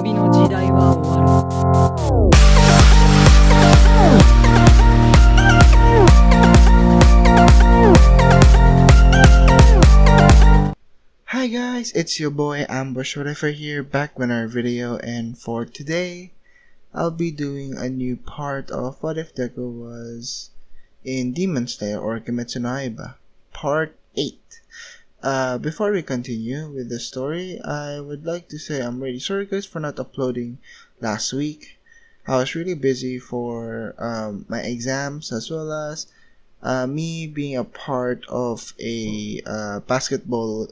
びの時代は終わる。Hi guys, it's your boy Ambush Whatever here, back with our video, and for today, I'll be doing a new part of What If Deku was in Demon Slayer or Kimetsu no Yaiba, Part 8. Before we continue with the story, I would like to say I'm really sorry guys for not uploading last week. I was really busy for my exams as well as me being a part of a basketball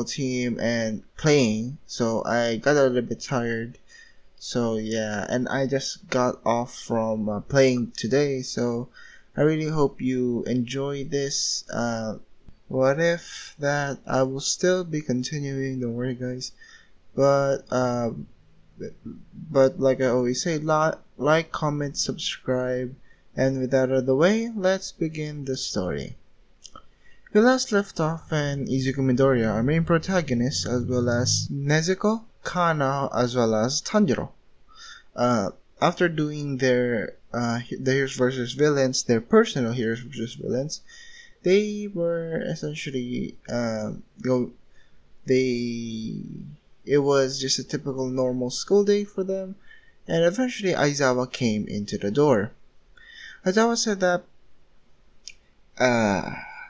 team and playing, so I got a little bit tired. So yeah, and I just got off from playing today, so I really hope you enjoy this. What if that I will still be continuing, don't worry guys, but like I always say, like, comment, subscribe. And with that out of the way, let's begin the story. We last left off in Izuku Midoriya, our main protagonist, as well as Nezuko, Kana, as well as Tanjiro. After doing their the heroes versus villains, their personal heroes versus villains, they were essentially it was just a typical normal school day for them, and eventually Aizawa came into the door. Aizawa said that,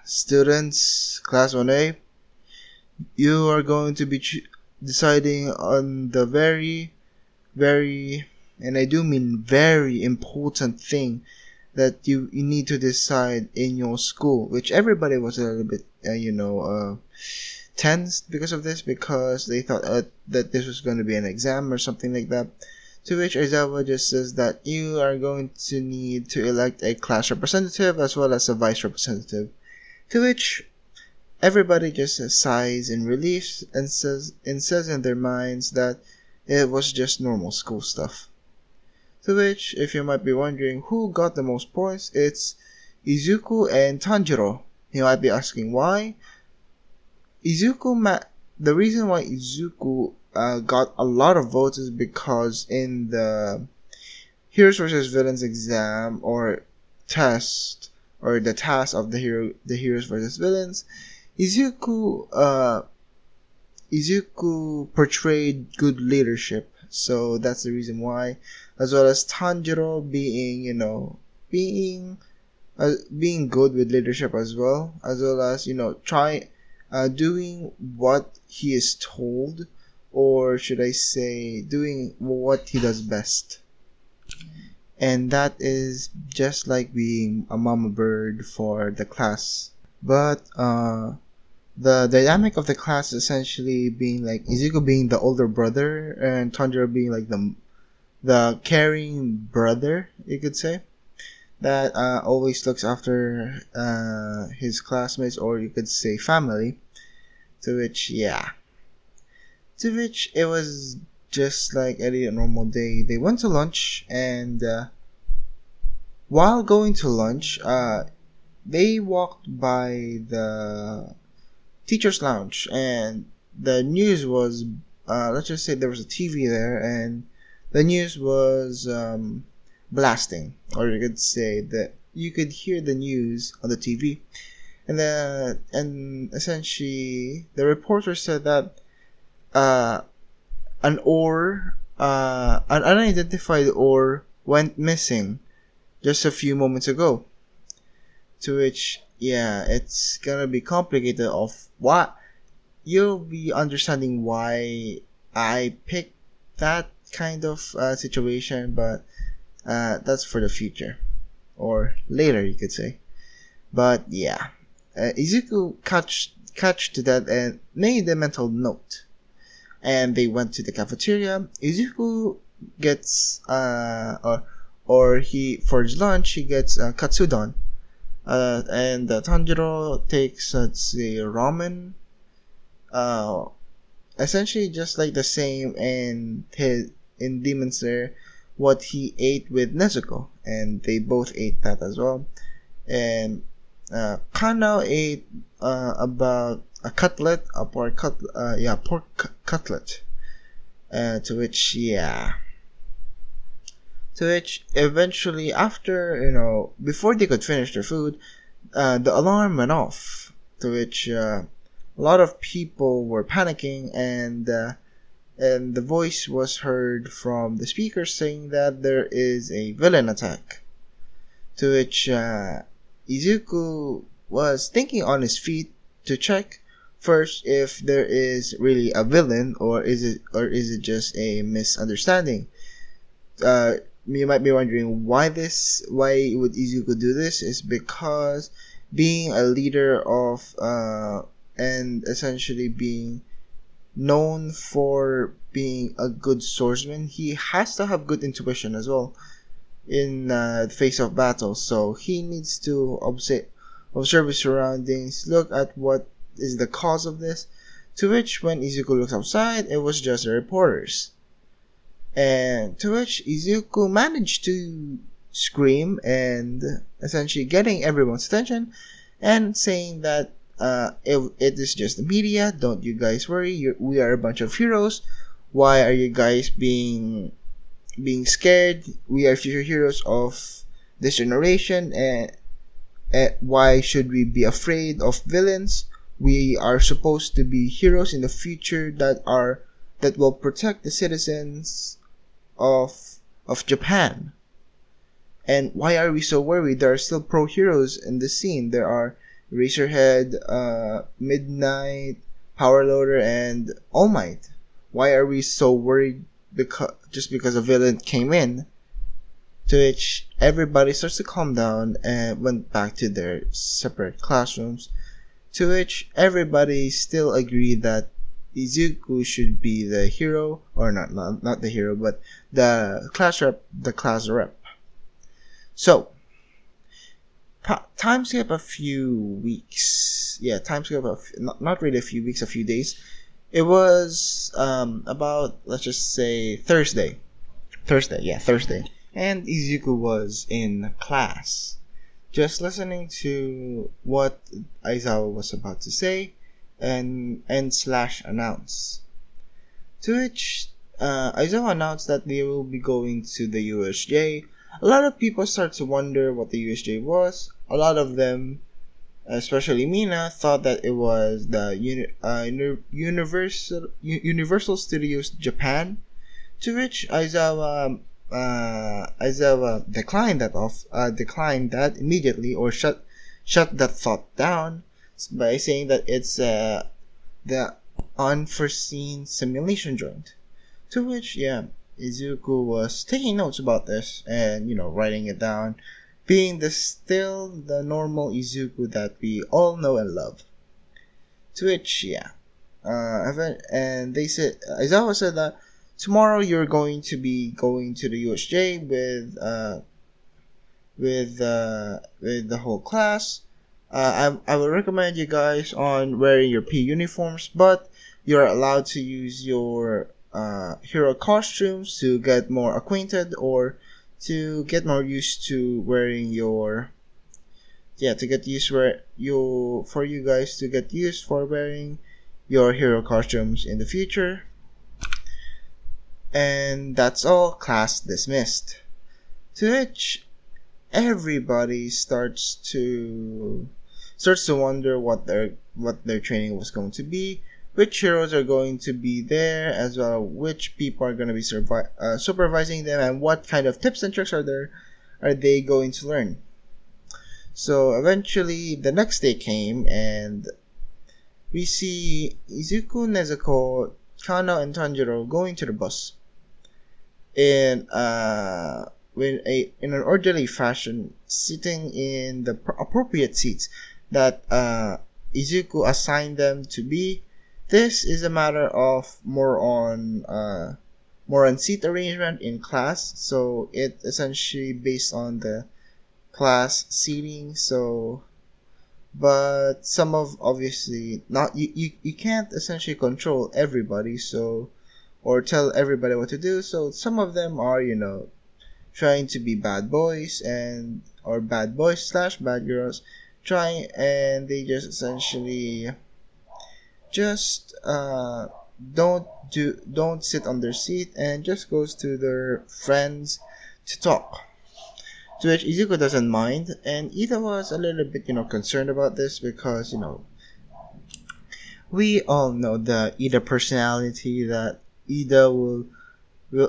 students, class 1A, you are going to be deciding on the very, and I do mean very important thing that you need to decide in your school, which everybody was a little bit, tensed because of this, because they thought that this was going to be an exam or something like that. To which Aizawa just says that you are going to need to elect a class representative as well as a vice representative. To which everybody just sighs in relief and says in their minds that it was just normal school stuff. To which, if you might be wondering who got the most points, it's Izuku and Tanjiro. You might be asking why. The reason why Izuku got a lot of votes is because in the Heroes vs. Villains exam or test, or the task of the Heroes vs. Villains, Izuku portrayed good leadership, so that's the reason why, as well as Tanjiro being good with leadership as well as doing what he is told, or should I say doing what he does best. And that is just like being a mama bird for the class. But the dynamic of the class is essentially being like Izuku being the older brother and Tanjiro being like the caring brother, you could say, that always looks after his classmates, or you could say family. To which it was just like any normal day. They went to lunch, and while going to lunch, they walked by the teacher's lounge, and the news was, let's just say there was a TV there, and the news was blasting, or you could say that you could hear the news on the TV, and essentially the reporter said that an unidentified ore went missing just a few moments ago. To which, it's gonna be complicated of what you'll be understanding why I picked that kind of situation, but that's for the future, or later you could say. But Izuku catch to that and made a mental note, and they went to the cafeteria. Izuku gets for his lunch he gets katsudon, and Tanjiro takes, let's say, ramen. Essentially just like the same in Demon Slayer, what he ate with Nezuko, and they both ate that as well. And Kana ate about a pork cutlet, To which, yeah. To which, eventually, after, before they could finish their food, the alarm went off. To which, a lot of people were panicking, and the voice was heard from the speaker saying that there is a villain attack. To which Izuku was thinking on his feet to check first if there is really a villain, or is it just a misunderstanding. Uh, you might be wondering why would Izuku do this? Is because being a leader of and essentially being known for being a good swordsman, he has to have good intuition as well in the face of battle. So he needs to observe his surroundings, look at what is the cause of this. To which, when Izuku looks outside, it was just the reporters. And to which Izuku managed to scream and essentially getting everyone's attention and saying that it is just the media. Don't you guys worry. We are a bunch of heroes. Why are you guys being scared? We are future heroes of this generation, and why should we be afraid of villains? We are supposed to be heroes in the future that will protect the citizens of Japan. And why are we so worried? There are still pro heroes in the scene. There are Razorhead, Midnight, Power Loader, and All Might. Why are we so worried just because a villain came in? To which everybody starts to calm down and went back to their separate classrooms. To which everybody still agreed that Izuku should be the hero, or not the hero, but the class rep. So, time skip a few weeks. Yeah, time skip not really a few weeks, a few days. It was about, let's just say, Thursday. Thursday. And Izuku was in class, just listening to what Aizawa was about to say and slash announce. To which Aizawa announced that they will be going to the USJ. A lot of people start to wonder what the USJ was. A lot of them, especially Mina, thought that it was the Universal Studios Japan. To which Aizawa declined that immediately, or shut that thought down by saying that it's the unforeseen simulation joint. To which, yeah, Izuku was taking notes about this and writing it down, being still the normal Izuku that we all know and love. To which, yeah, and they said, Aizawa said that tomorrow you're going to be going to the USJ with the whole class. I would recommend you guys on wearing your P uniforms, but you're allowed to use your hero costumes to get more acquainted, or to get more used to wearing your for you guys to get used for wearing your hero costumes in the future. And that's all. Class dismissed. To which everybody starts to wonder what their training was going to be, which heroes are going to be there, as well which people are going to be supervising them, and what kind of tips and tricks are they going to learn. So eventually the next day came, and we see Izuku, Nezuko, Kano, and Tanjiro going to the bus in an orderly fashion, sitting in the appropriate seats that Izuku assigned them to be. This is a matter of more on seat arrangement in class, so it essentially based on the class seating. So, but some of, obviously not, you can't essentially control everybody, so, or tell everybody what to do. So some of them are trying to be bad boys or bad boys slash bad girls, and they just essentially just don't sit on their seat and just goes to their friends to talk. To which Izuku doesn't mind, and Ida was a little bit, concerned about this because, we all know the Ida personality, that Ida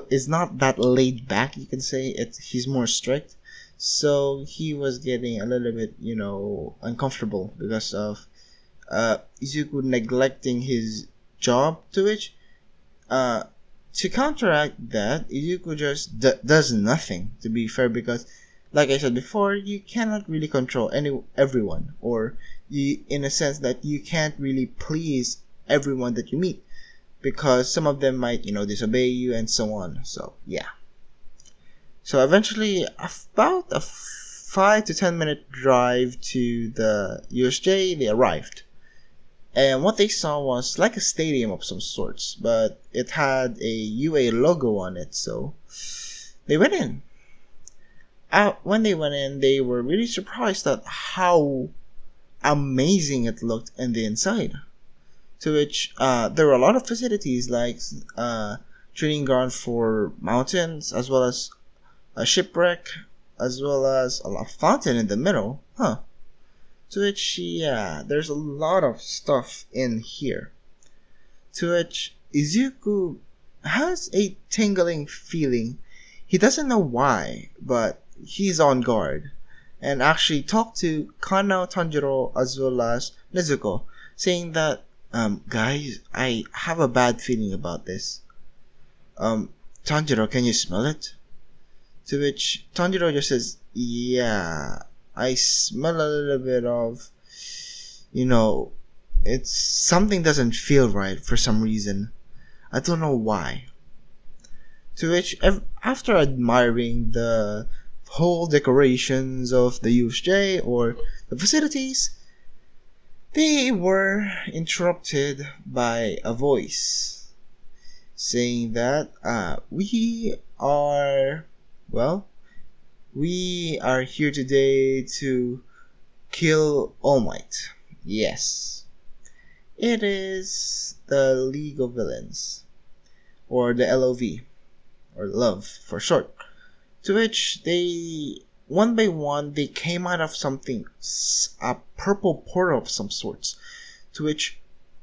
is not that laid back, you can say. He's more strict. So he was getting a little bit, uncomfortable because of Izuku neglecting his job, to which uh, to counteract that, Izuku just does nothing, to be fair, because like I said before, you cannot really control everyone, or in a sense that you can't really please everyone that you meet, because some of them might, disobey you and so on. So yeah. So eventually, about a 5 to 10 minute drive to the USJ, they arrived. And what they saw was like a stadium of some sorts, but it had a UA logo on it, so they went in. When they went in, they were really surprised at how amazing it looked in the inside. To which there were a lot of facilities like training ground for mountains, as well as a shipwreck, as well as a fountain in the middle. Huh. To which, yeah, there's a lot of stuff in here. To which Izuku has a tingling feeling. He doesn't know why, but he's on guard. And actually talked to Kana, Tanjiro, as well as Nezuko, saying that, guys, I have a bad feeling about this. Tanjiro, can you smell it? To which Tanjiro just says, yeah, I smell a little bit of, it's something doesn't feel right for some reason. I don't know why. To which, after admiring the whole decorations of the USJ or the facilities, they were interrupted by a voice saying that we are here today to kill All Might. Yes, it is the League of Villains, or the LOV, or Love for short. To which they, one by one, they came out of something, a purple portal of some sorts. To which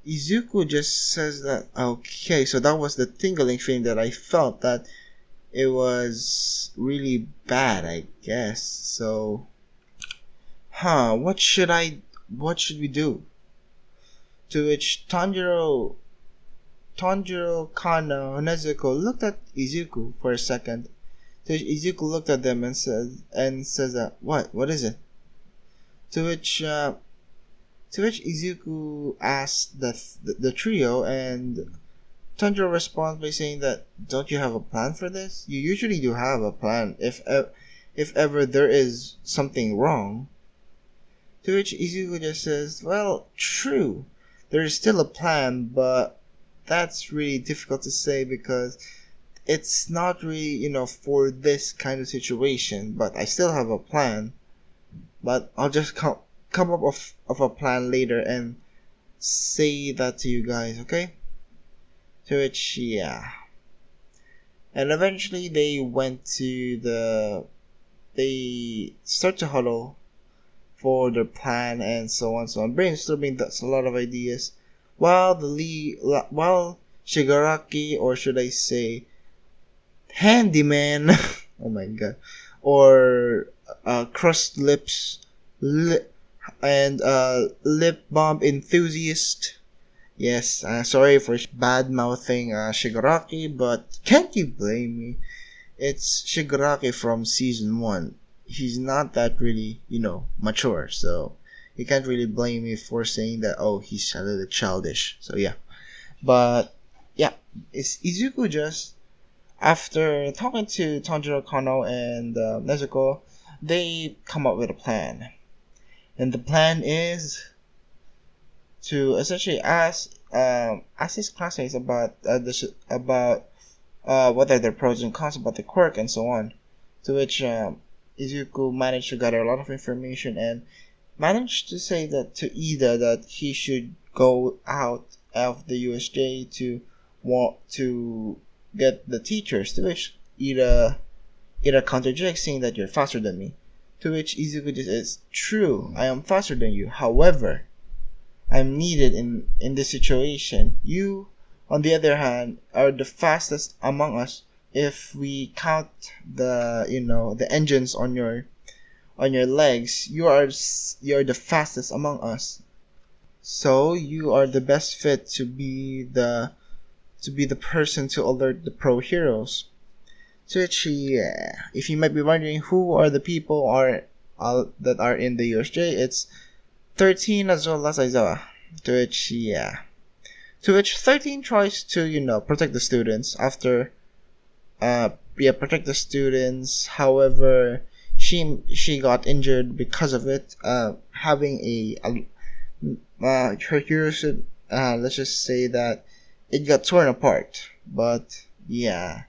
Izuku just says that, okay, so that was the tingling feeling that I felt, that it was really bad, I guess. So, what should we do? To which Tanjiro, Kana, Nezuko looked at Izuku for a second. So Izuku looked at them and says that, what is it? To which Izuku asked the trio, and Tanjiro responds by saying that, don't you have a plan for this? You usually do have a plan if ever there is something wrong. To which Izuku just says, well, true, there is still a plan, but that's really difficult to say because it's not really, for this kind of situation, but I still have a plan. But I'll just come up of a plan later and say that to you guys, okay? To which, yeah. And eventually they start to huddle for their plan and so on, brainstorming that's a lot of ideas. While Shigaraki, or should I say handyman, oh my god, or crust lips and lip balm enthusiast. Yes, sorry for bad mouthing Shigaraki, but can't you blame me? It's Shigaraki from season 1. He's not that really, mature, so you can't really blame me for saying that, he's a little childish. So yeah. But yeah, it's Izuku just, after talking to Tanjiro, Kano, and Nezuko, they come up with a plan. And the plan is to essentially ask his classmates about what are their pros and cons about the quirk and so on. To which Izuku managed to gather a lot of information and managed to say that to Ida that he should go out of the USJ to want to get the teachers, to which Ida contradicts, saying that you're faster than me. To which Izuku just says, "True, I am faster than you. However, I'm needed in this situation. You, on the other hand, are the fastest among us if we count the engines on your legs. You're the fastest among us. So you are the best fit to be the person to alert the pro heroes." So if you might be wondering who are the people that are in the USJ, it's 13 as well as Aizawa. To which 13 tries to protect the students after protect the students. However, she got injured because of it. Having her hero should, let's just say that it got torn apart. But yeah,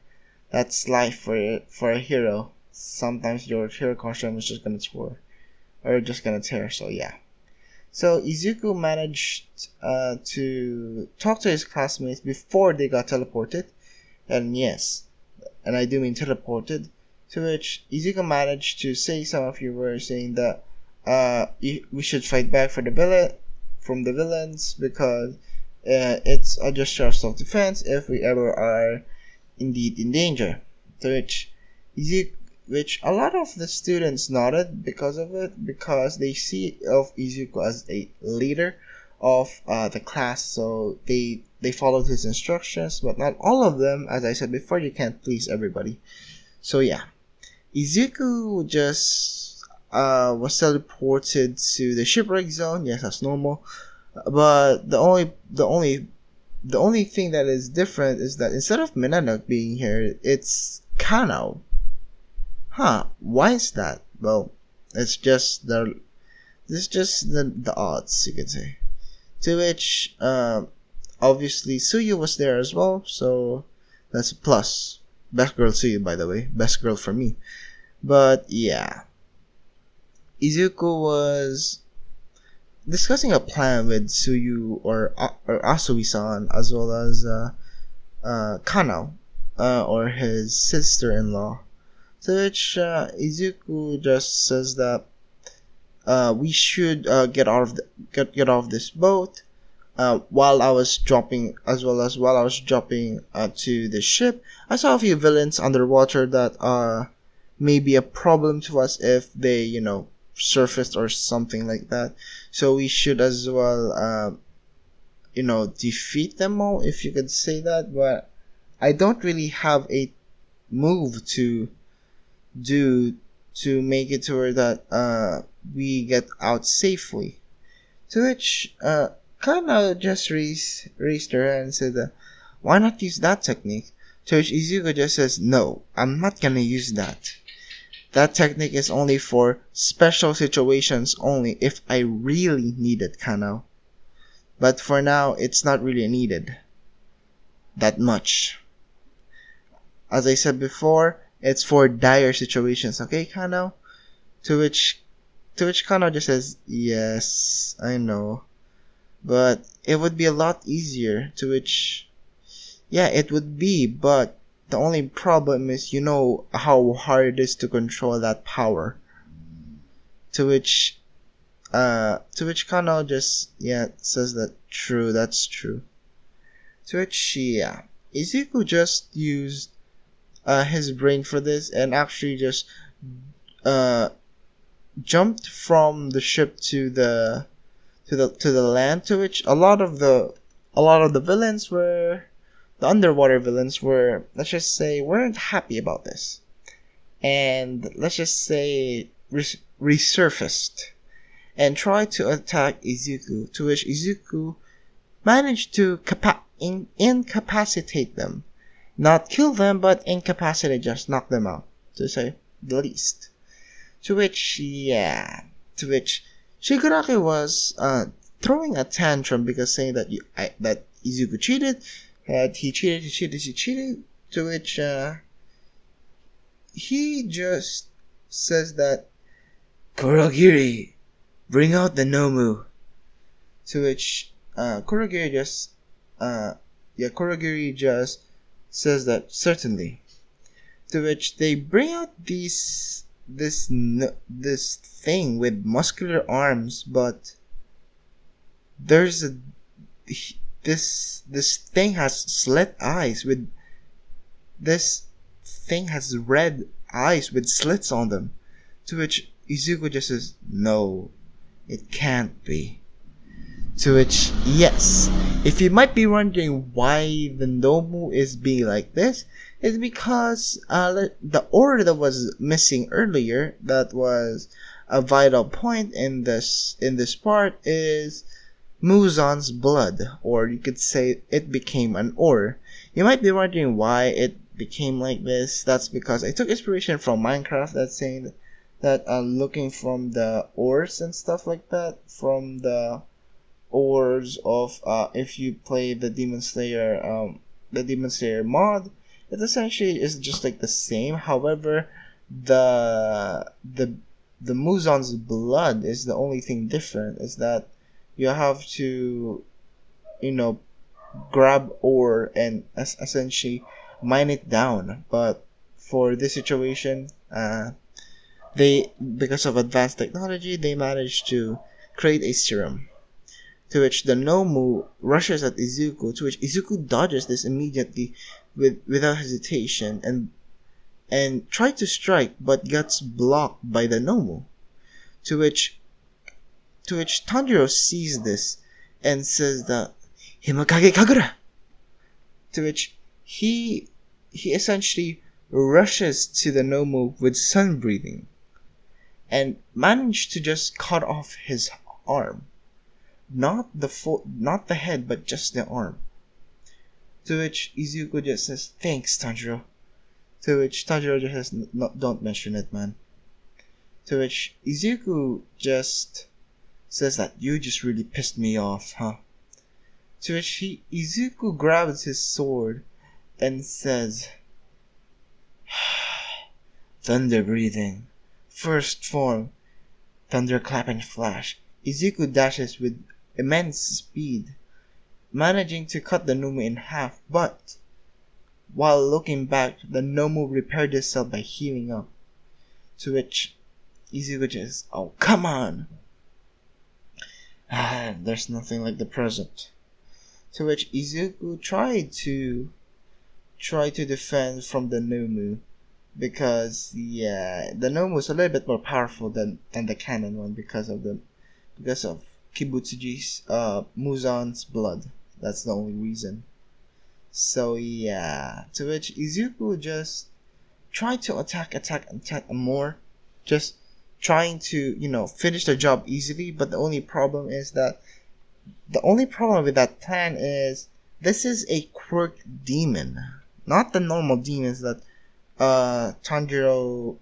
that's life for a hero. Sometimes your hero costume is just gonna tear. So yeah. So Izuku managed to talk to his classmates before they got teleported, and yes, and I do mean teleported. To which Izuku managed to say some of you were saying that we should fight back from the villains because it's a gesture of self-defense if we ever are indeed in danger. To which a lot of the students nodded because of it, because they see of Izuku as a leader of the class, so they followed his instructions, but not all of them. As I said before, you can't please everybody. So yeah, Izuku just was teleported to the shipwreck zone. Yes, that's normal. But the only thing that is different is that instead of Minano being here, it's Kanao. Why is that? Well, it's just the odds, you could say. To which obviously Suyu was there as well, so that's a plus. Best girl Suyu, by the way. Best girl for me. But yeah, Izuku was discussing a plan with Suyu or Asui-san, as well as Kanao, or his sister-in-law. To which Izuku just says that we should get off this boat. While I was dropping to the ship, I saw a few villains underwater that may be a problem to us if they surfaced or something like that. So we should as well defeat them all, if you could say that. But I don't really have a move to do to make it to where that we get out safely. To which Kana just raised her hand and said, "Why not use that technique?" To which Izuku just says, "No, I'm not gonna use that. That technique is only for special situations only, if I really need it, Kanao. But for now, it's not really needed that much. As I said before, it's for dire situations, okay, Kanao?" To which Kanao just says, "Yes, I know. But it would be a lot easier." To which, yeah, it would be, but the only problem is how hard it is to control that power. To which Kanao just says that that's true. To which Izuku just used his brain for this and actually just jumped from the ship to the land. To which a lot of the villains were the underwater villains were, let's just say, weren't happy about this, and let's just say resurfaced and tried to attack Izuku. To which Izuku managed to incapacitate them. Not kill them, but incapacitate, just knock them out, to say the least. To which Shigaraki was throwing a tantrum because saying that that Izuku cheated, he cheated. To which he just says that, "Kurogiri, bring out the Nomu." To which Kurogiri just yeah, Kurogiri just says that certainly. To which they bring out this thing with muscular arms, but there's a this thing has slit eyes with this thing has red eyes with slits on them. To which Izuku just says, "No, it can't be." To which, yes, if you might be wondering why the Nomu is being like this, it's because the order that was missing earlier, that was a vital point in this part, is Muzan's blood, or you could say it became an ore. You might be wondering why it became like this. That's because I took inspiration from Minecraft, that's saying that looking from the ores and stuff like that, from the ores of if you play the Demon Slayer mod, it essentially is just like the same. However, the the the Muzan's blood is the only thing different. Is that you have to, you know, grab ore and essentially mine it down. But for this situation, they, because of advanced technology, they managed to create a serum. To which the Nomu rushes at Izuku, to which Izuku dodges this immediately without hesitation and tried to strike but gets blocked by the Nomu. To which Tanjiro sees this and says that Himakage Kagura. To which he essentially rushes to the Nomu with sun breathing and managed to just cut off his arm. Not the head, but just the arm. To which Izuku just says, "Thanks, Tanjiro." To which Tanjiro just says, "Don't mention it, man." To which Izuku just says that you just really pissed me off, huh? To which Izuku grabs his sword and says, "Thunder breathing, first form, thunderclap and flash." Izuku dashes with immense speed, managing to cut the Nomu in half, but while looking back, the Nomu repaired itself by healing up. To which Izuku just, "Oh, come on!" There's nothing like the present. To which Izuku tried to defend from the Nomu, because the Nomu was a little bit more powerful than the canon one because of Kibutsuji's Muzan's blood. That's the only reason. So yeah, to which Izuku just tried to attack more, just trying to, finish the job easily. But the only problem with that plan is this is a quirk demon, not the normal demons that Tanjiro,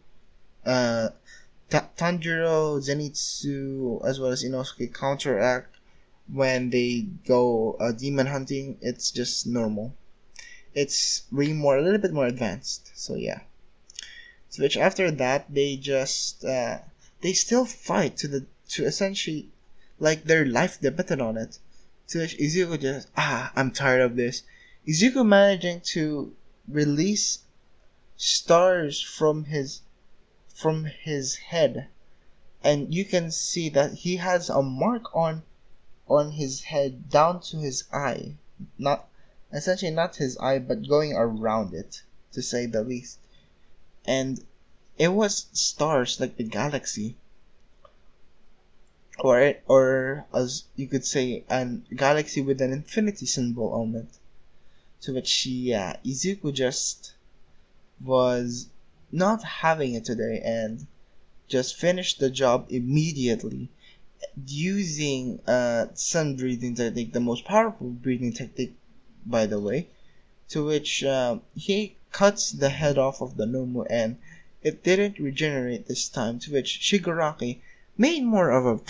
Zenitsu, as well as Inosuke counteract when they go demon hunting. It's just normal. It's a little bit more advanced. So yeah. So which after that they just they still fight to essentially like their life depended on it. To which Izuku just I'm tired of this. Izuku managing to release stars from his head, and you can see that he has a mark on his head down to his eye, not his eye, but going around it, to say the least. And it was stars like the galaxy, or as you could say, a galaxy with an infinity symbol on it. To which Izuku just was not having it today and just finished the job immediately using sun breathing technique, the most powerful breathing technique, by the way. To which he cuts the head off of the Nomu and it didn't regenerate this time. To which Shigaraki made more of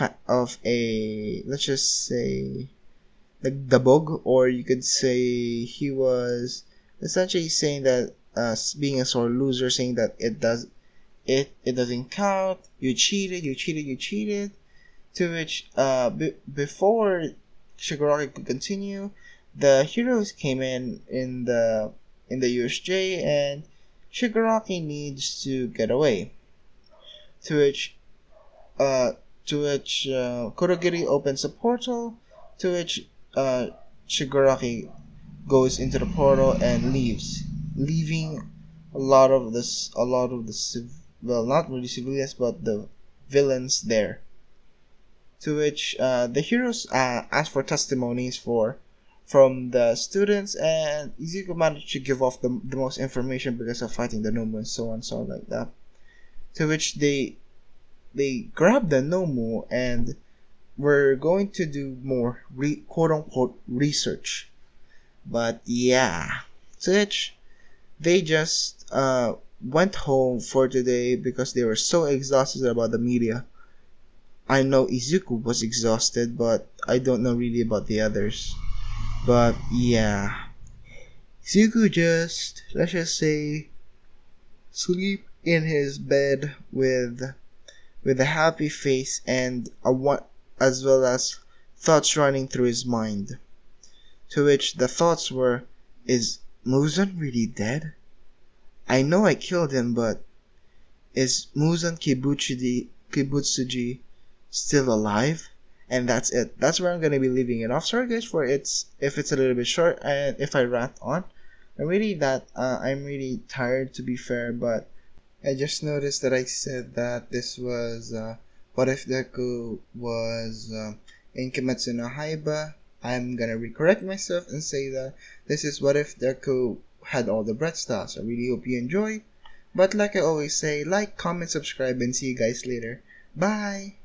a let's just say like Dabog, or you could say he was essentially saying that being a sore loser, saying that it doesn't count, you cheated. To which before Shigaraki could continue, the heroes came in the USJ, and Shigaraki needs to get away. To which uh Kurogiri opens a portal, to which Shigaraki goes into the portal and leaves, leaving a lot of the well, not really civilians but the villains there. To which the heroes ask for testimonies from the students, and Izuku managed to give off the most information because of fighting the Nomu and so on, so like that. To which they grab the Nomu and were going to do more quote unquote research. But yeah, to which they just went home for today because they were so exhausted about the media. I know Izuku was exhausted, but I don't know really about the others. But yeah, Izuku just, let's just say, sleep in his bed with a happy face and as well as thoughts running through his mind. To which the thoughts were, is Muzan really dead? I know I killed him, but is Muzan Kibutsuji still alive? And that's it. That's where I'm gonna be leaving it off. Sorry guys for if it's a little bit short and if I rant on. I'm really tired, to be fair, but I just noticed that I said that this was what if Deku was in Kimetsu no Yaiba. I'm gonna recorrect myself and say that this is what if Deku had all the breath styles. I really hope you enjoy. But like I always say, like, comment, subscribe, and see you guys later. Bye!